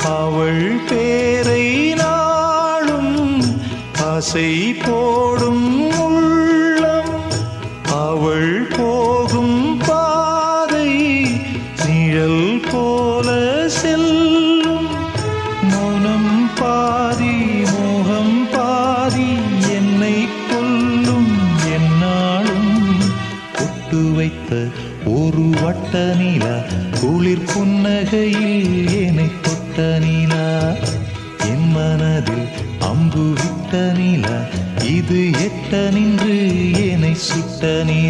அவள் பேரை நாளும் ஆசை போடும் உள்ளம். அவள் போகும் பாதை நிழல் போல செல்லும். மௌனம் பாதி மோகம் பாதி என்னை கொல்லும் என்னாலும். ஒட்டு வைத்த ஒரு வட்ட நிலா குளிர் புன்னகையில் என்னை தொட்ட நிலா. என் மனதில் அம்பு விட்ட நிலா இது எட்ட நின்று என்னை சுட்ட நிலா.